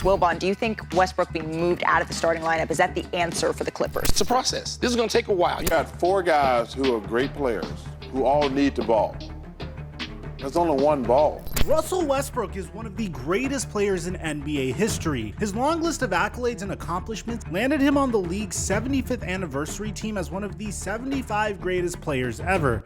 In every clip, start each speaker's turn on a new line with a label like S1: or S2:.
S1: Wilbon, do you think Westbrook being moved out of the starting lineup, is that the answer for the Clippers?
S2: It's a process. This is going to take a while.
S3: You got 4 guys who are great players, who all need the ball. There's only one ball.
S4: Russell Westbrook is one of the greatest players in NBA history. His long list of accolades and accomplishments landed him on the league's 75th anniversary team as one of the 75 greatest players ever.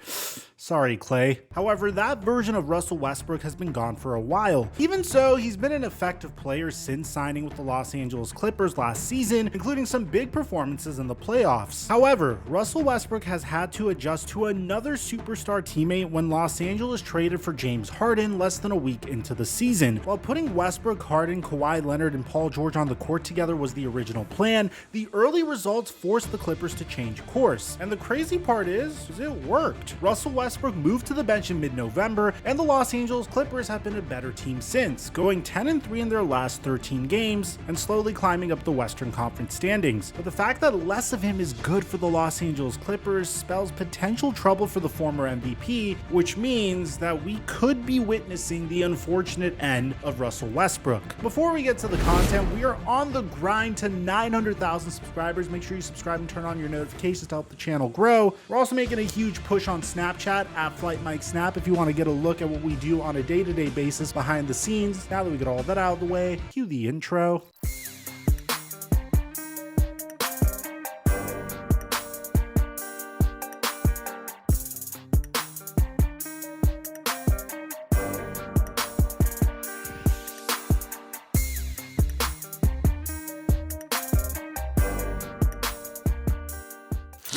S4: Sorry, Clay. However, that version of Russell Westbrook has been gone for a while. Even so, he's been an effective player since signing with the Los Angeles Clippers last season, including some big performances in the playoffs. However, Russell Westbrook has had to adjust to another superstar teammate when Los Angeles traded for James Harden less than a week into the season. While putting Westbrook, Harden, Kawhi Leonard, and Paul George on the court together was the original plan, the early results forced the Clippers to change course. And the crazy part is it worked. Russell Westbrook moved to the bench in mid-November, and the Los Angeles Clippers have been a better team since, going 10-3 in their last 13 games and slowly climbing up the Western Conference standings. But the fact that less of him is good for the Los Angeles Clippers spells potential trouble for the former MVP, which means that we could be witnessing the unfortunate end of Russell Westbrook. Before we get to the content, we are on the grind to 900,000 subscribers. Make sure you subscribe and turn on your notifications to help the channel grow. We're also making a huge push on Snapchat at TheFlightMike Snap if you want to get a look at what we do on a day-to-day basis behind the scenes. Now that we get all that out of the way, cue the intro.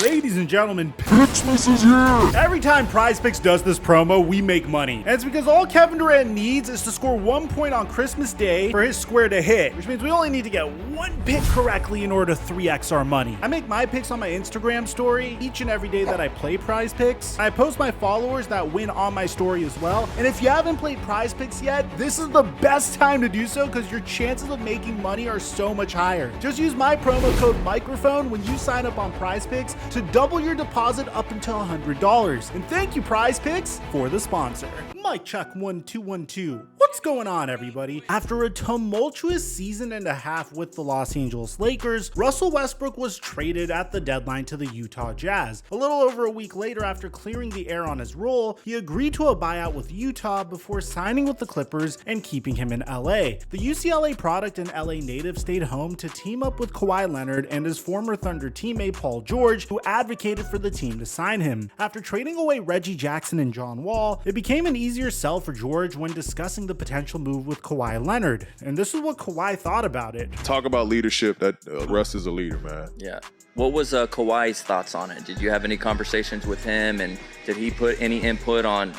S4: Ladies and gentlemen, Pitchmas is here! Every time PrizePicks does this promo, we make money. And it's because all Kevin Durant needs is to score 1 point on Christmas Day for his square to hit, which means we only need to get 1 pick correctly in order to 3x our money. I make my picks on my Instagram story each and every day that I play PrizePicks. I post my followers that win on my story as well. And if you haven't played PrizePicks yet, this is the best time to do so because your chances of making money are so much higher. Just use my promo code microphone when you sign up on PrizePicks to double your deposit up until $100. And thank you, PrizePicks, for the sponsor. Mic check 1 2 1 2. What's going on, everybody? After a tumultuous season and a half with the Los Angeles Lakers, Russell Westbrook was traded at the deadline to the Utah Jazz. A little over a week later, after clearing the air on his role, he agreed to a buyout with Utah before signing with the Clippers and keeping him in LA. The UCLA product and LA native stayed home to team up with Kawhi Leonard and his former Thunder teammate Paul George, who advocated for the team to sign him. After trading away Reggie Jackson and John Wall, it became an easier sell for George when discussing the potential move with Kawhi Leonard. And this is what Kawhi thought about it.
S5: Talk about leadership. That Russ is a leader, man.
S6: Yeah. What was Kawhi's thoughts on it? Did you have any conversations with him, and did he put any input on?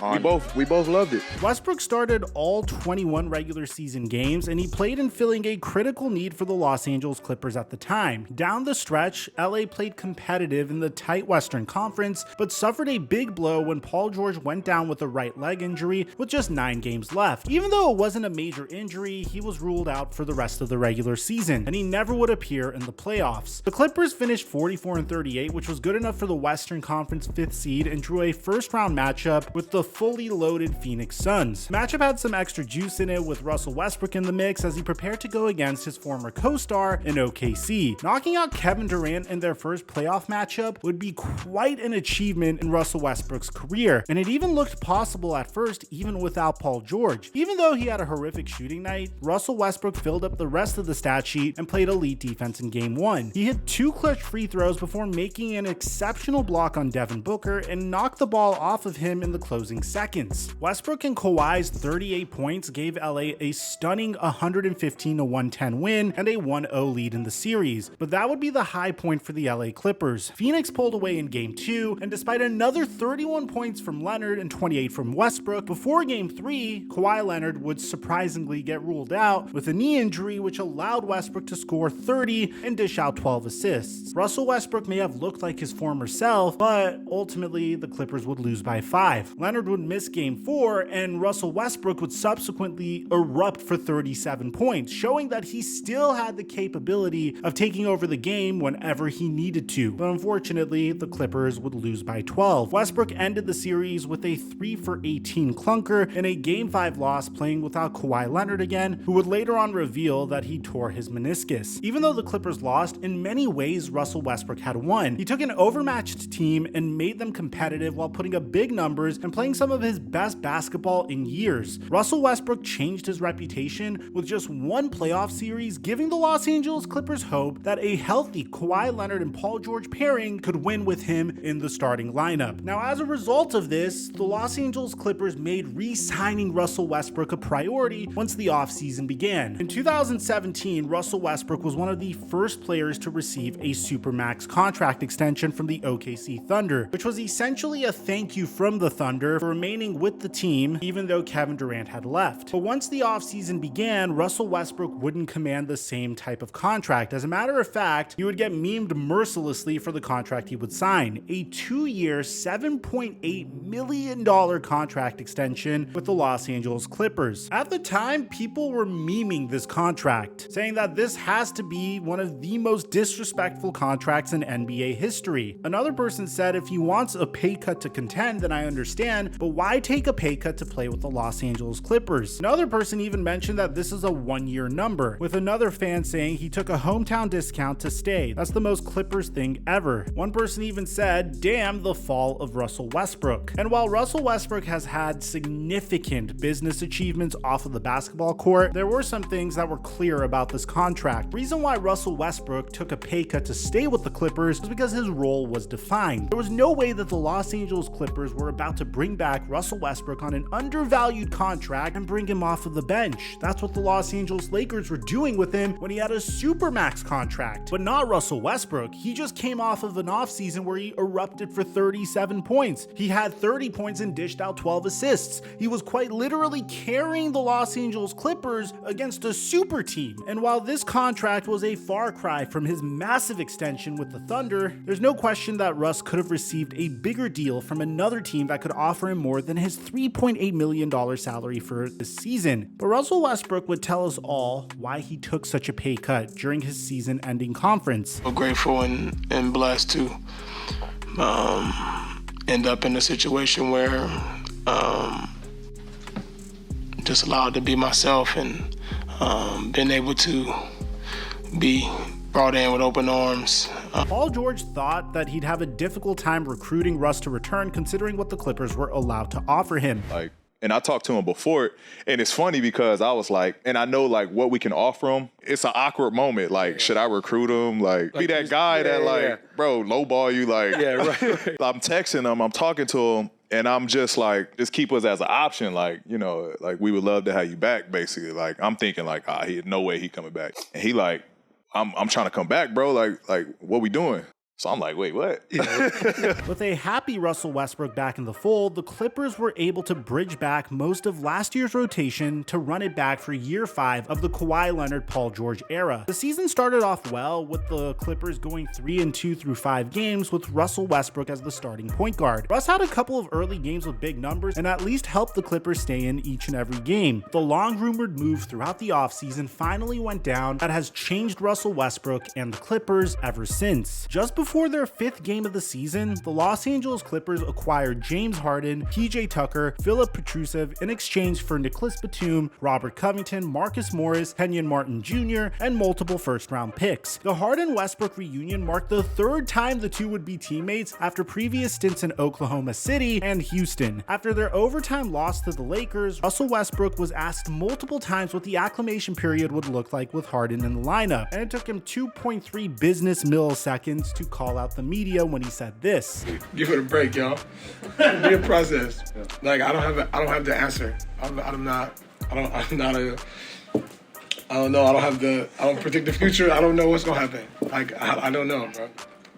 S5: We both loved it.
S4: Westbrook started all 21 regular season games, and he played in filling a critical need for the Los Angeles Clippers at the time. Down the stretch, LA played competitive in the tight Western Conference, but suffered a big blow when Paul George went down with a right leg injury with just 9 games left. Even though it wasn't a major injury, he was ruled out for the rest of the regular season, and he never would appear in the playoffs. The Clippers finished 44-38, which was good enough for the Western Conference 5th seed and drew a first-round matchup with the fully loaded Phoenix Suns. The matchup had some extra juice in it with Russell Westbrook in the mix as he prepared to go against his former co-star in OKC. Knocking out Kevin Durant in their first playoff matchup would be quite an achievement in Russell Westbrook's career, and it even looked possible at first even without Paul George. Even though he had a horrific shooting night, Russell Westbrook filled up the rest of the stat sheet and played elite defense in Game 1. He hit 2 clutch free throws before making an exceptional block on Devin Booker and knocked the ball off of him in the closing seconds. Westbrook and Kawhi's 38 points gave LA a stunning 115-110 win and a 1-0 lead in the series, but that would be the high point for the LA Clippers. Phoenix pulled away in Game 2, and despite another 31 points from Leonard and 28 from Westbrook, before Game 3, Kawhi Leonard would surprisingly get ruled out with a knee injury, which allowed Westbrook to score 30 and dish out 12 assists. Russell Westbrook may have looked like his former self, but ultimately the Clippers would lose by 5. Leonard would miss Game 4, and Russell Westbrook would subsequently erupt for 37 points, showing that he still had the capability of taking over the game whenever he needed to. But unfortunately, unfortunately, the Clippers would lose by 12. Westbrook ended the series with a 3-for-18 clunker in a Game 5 loss, playing without Kawhi Leonard again, who would later on reveal that he tore his meniscus. Even though the Clippers lost, in many ways Russell Westbrook had won. He took an overmatched team and made them competitive while putting up big numbers and playing some of his best basketball in years. Russell Westbrook changed his reputation with just one playoff series, giving the Los Angeles Clippers hope that a healthy Kawhi Leonard and Paul George pairing could win with him in the starting lineup. Now, as a result of this, the Los Angeles Clippers made re-signing Russell Westbrook a priority once the offseason began. In 2017, Russell Westbrook was one of the first players to receive a Supermax contract extension from the OKC Thunder, which was essentially a thank you from the Thunder for remaining with the team even though Kevin Durant had left. But once the offseason began, Russell Westbrook wouldn't command the same type of contract. As a matter of fact, he would get memed mercilessly for the contract he would sign, a 2-year, $7.8 million contract extension with the Los Angeles Clippers. At the time, people were memeing this contract, saying that this has to be one of the most disrespectful contracts in NBA history. Another person said if he wants a pay cut to contend, then I understand, but why take a pay cut to play with the Los Angeles Clippers? Another person even mentioned that this is a 1-year number, with another fan saying he took a hometown discount to stay. That's the most Clippers thing ever. One person even said, damn the fall of Russell Westbrook. And while Russell Westbrook has had significant business achievements off of the basketball court, there were some things that were clear about this contract. The reason why Russell Westbrook took a pay cut to stay with the Clippers was because his role was defined. There was no way that the Los Angeles Clippers were about to bring back Russell Westbrook on an undervalued contract and bring him off of the bench. That's what the Los Angeles Lakers were doing with him when he had a Supermax contract. But not Russell Westbrook. He just came off of an offseason where he erupted for 37 points. He had 30 points and dished out 12 assists. He was quite literally carrying the Los Angeles Clippers against a super team. And while this contract was a far cry from his massive extension with the Thunder, there's no question that Russ could have received a bigger deal from another team that could offer him more than his $3.8 million salary for the season. But Russell Westbrook would tell us all why he took such a pay cut during his season-ending conference.
S7: I'm grateful and blessed to end up in a situation where just allowed to be myself and been able to be brought in with open arms.
S4: Paul George thought that he'd have a difficult time recruiting Russ to return, considering what the Clippers were allowed to offer him.
S5: And I talked to him before, and it's funny because I was like, and I know like what we can offer him. It's an awkward moment. Like, should I recruit him? Like be that guy bro, lowball you. Like, right. I'm texting him, I'm talking to him, and I'm just like, just keep us as an option. Like, you know, like we would love to have you back, basically. Like, I'm thinking like, no way he coming back. And he like, I'm trying to come back, bro. Like what we doing? So I'm like, wait, what?
S4: With a happy Russell Westbrook back in the fold, the Clippers were able to bridge back most of last year's rotation to run it back for year 5 of the Kawhi Leonard, Paul George era. The season started off well, with the Clippers going 3-2 through 5 games with Russell Westbrook as the starting point guard. Russ had a couple of early games with big numbers and at least helped the Clippers stay in each and every game. The long-rumored move throughout the offseason finally went down that has changed Russell Westbrook and the Clippers ever since. Just before their 5th game of the season, the Los Angeles Clippers acquired James Harden, PJ Tucker, Philip Petrusev in exchange for Nicholas Batum, Robert Covington, Marcus Morris, Kenyon Martin Jr., and multiple first-round picks. The Harden-Westbrook reunion marked the 3rd time the two would be teammates after previous stints in Oklahoma City and Houston. After their overtime loss to the Lakers, Russell Westbrook was asked multiple times what the acclimation period would look like with Harden in the lineup, and it took him 2.3 business milliseconds to call out the media when he said this.
S7: Give it a break, y'all. It'll be a process. Like I don't have the answer. I don't predict the future. I don't know what's gonna happen. Like I don't know, bro.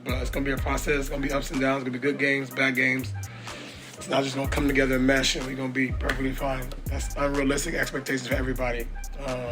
S7: But it's gonna be a process. It's gonna be ups and downs. It's gonna be good games, bad games. It's not just going to come together and mesh and we're going to be perfectly fine. That's unrealistic expectations for everybody.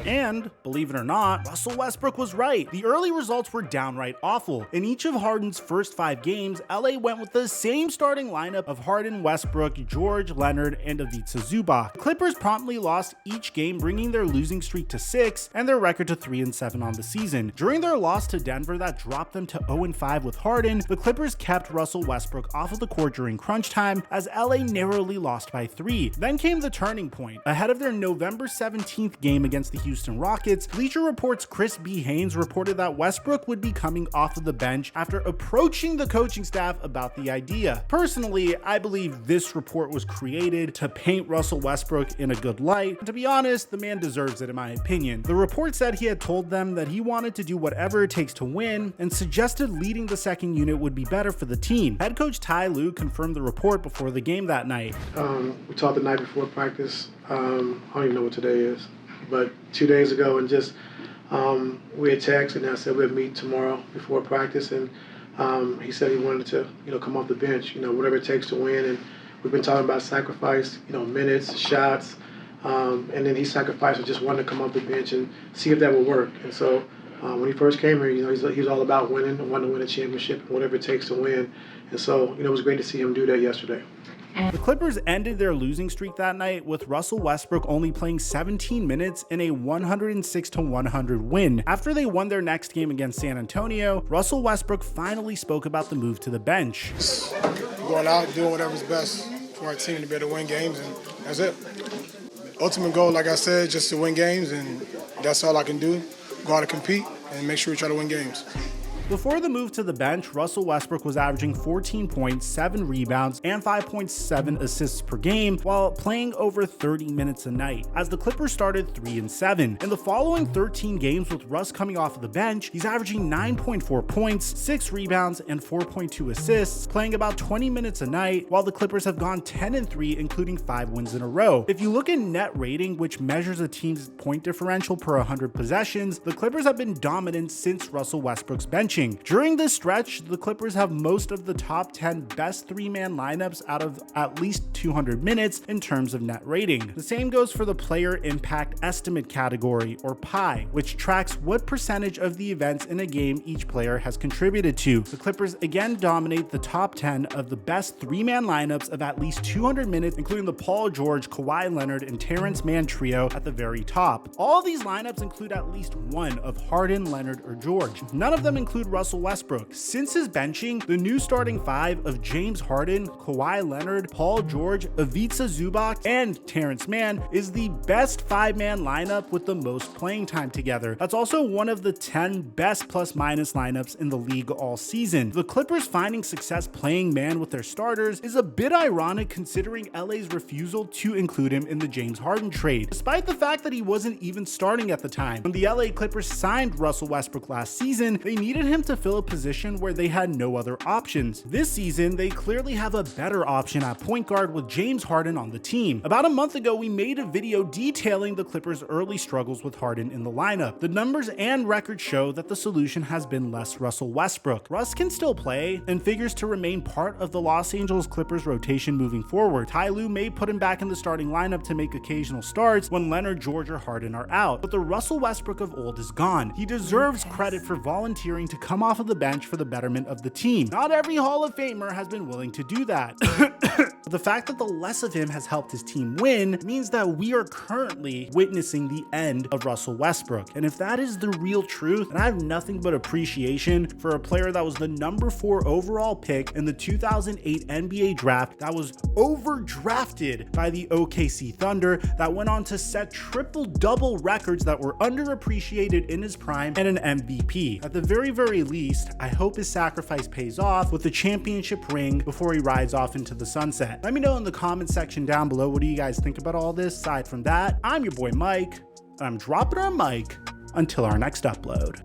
S4: And, believe it or not, Russell Westbrook was right. The early results were downright awful. In each of Harden's first 5 games, LA went with the same starting lineup of Harden, Westbrook, George, Leonard, and Ivica Zubac. The Clippers promptly lost each game, bringing their losing streak to 6 and their record to 3-7 on the season. During their loss to Denver that dropped them to 0-5 with Harden, the Clippers kept Russell Westbrook off of the court during crunch time as LA narrowly lost by 3. Then came the turning point. Ahead of their November 17th game against the Houston Rockets, Bleacher Report's Chris B. Haynes reported that Westbrook would be coming off of the bench after approaching the coaching staff about the idea. Personally, I believe this report was created to paint Russell Westbrook in a good light. And to be honest, the man deserves it in my opinion. The report said he had told them that he wanted to do whatever it takes to win and suggested leading the second unit would be better for the team. Head coach Ty Lue confirmed the report before the game that night.
S8: We talked the night before practice. I don't even know what today is, but 2 days ago, and just we had texted and I said we'd meet tomorrow before practice, and he said he wanted to come off the bench, whatever it takes to win. And we've been talking about sacrifice, minutes, shots, and then he sacrificed and just wanted to come off the bench and see if that would work. And so when he first came here, he was all about winning and wanted to win a championship and whatever it takes to win. And so it was great to see him do that yesterday.
S4: The Clippers ended their losing streak that night with Russell Westbrook only playing 17 minutes in a 106-100 win. After they won their next game against San Antonio, Russell Westbrook finally spoke about the move to the bench.
S7: Going out, doing whatever's best for our team to be able to win games, and that's it. Ultimate goal, like I said, just to win games, and that's all I can do. Go out and compete and make sure we try to win games.
S4: Before the move to the bench, Russell Westbrook was averaging 14 points, 7 rebounds, and 5.7 assists per game while playing over 30 minutes a night, as the Clippers started 3-7. In the following 13 games with Russ coming off of the bench, he's averaging 9.4 points, 6 rebounds, and 4.2 assists, playing about 20 minutes a night, while the Clippers have gone 10-3, including 5 wins in a row. If you look at net rating, which measures a team's point differential per 100 possessions, the Clippers have been dominant since Russell Westbrook's bench. During this stretch, the Clippers have most of the top 10 best 3-man lineups out of at least 200 minutes in terms of net rating. The same goes for the Player Impact Estimate category, or PI, which tracks what percentage of the events in a game each player has contributed to. The Clippers again dominate the top 10 of the best 3-man lineups of at least 200 minutes, including the Paul George, Kawhi Leonard, and Terrence Mann trio at the very top. All these lineups include at least one of Harden, Leonard, or George. None of them include Russell Westbrook. Since his benching, the new starting 5 of James Harden, Kawhi Leonard, Paul George, Ivica Zubac, and Terrence Mann is the best 5-man lineup with the most playing time together. That's also one of the 10 best plus-minus lineups in the league all season. The Clippers finding success playing man with their starters is a bit ironic considering LA's refusal to include him in the James Harden trade, despite the fact that he wasn't even starting at the time. When the LA Clippers signed Russell Westbrook last season, they needed him to fill a position where they had no other options. This season, they clearly have a better option at point guard with James Harden on the team. About a month ago, we made a video detailing the Clippers' early struggles with Harden in the lineup. The numbers and records show that the solution has been less Russell Westbrook. Russ can still play and figures to remain part of the Los Angeles Clippers rotation moving forward. Ty Lue may put him back in the starting lineup to make occasional starts when Leonard, George, or Harden are out, but the Russell Westbrook of old is gone. He deserves credit for volunteering to come off of the bench for the betterment of the team. Not every Hall of Famer has been willing to do that. The fact that the less of him has helped his team win means that we are currently witnessing the end of Russell Westbrook. And if that is the real truth, then I have nothing but appreciation for a player that was the number 4 overall pick in the 2008 NBA draft, that was overdrafted by the OKC Thunder, that went on to set triple-double records that were underappreciated in his prime, and an MVP. At the very least, I hope his sacrifice pays off with the championship ring before he rides off into the sunset. Let me know in the comment section down below, what do you guys think about all this? Aside from that, I'm your boy Mike, and I'm dropping our mic until our next upload.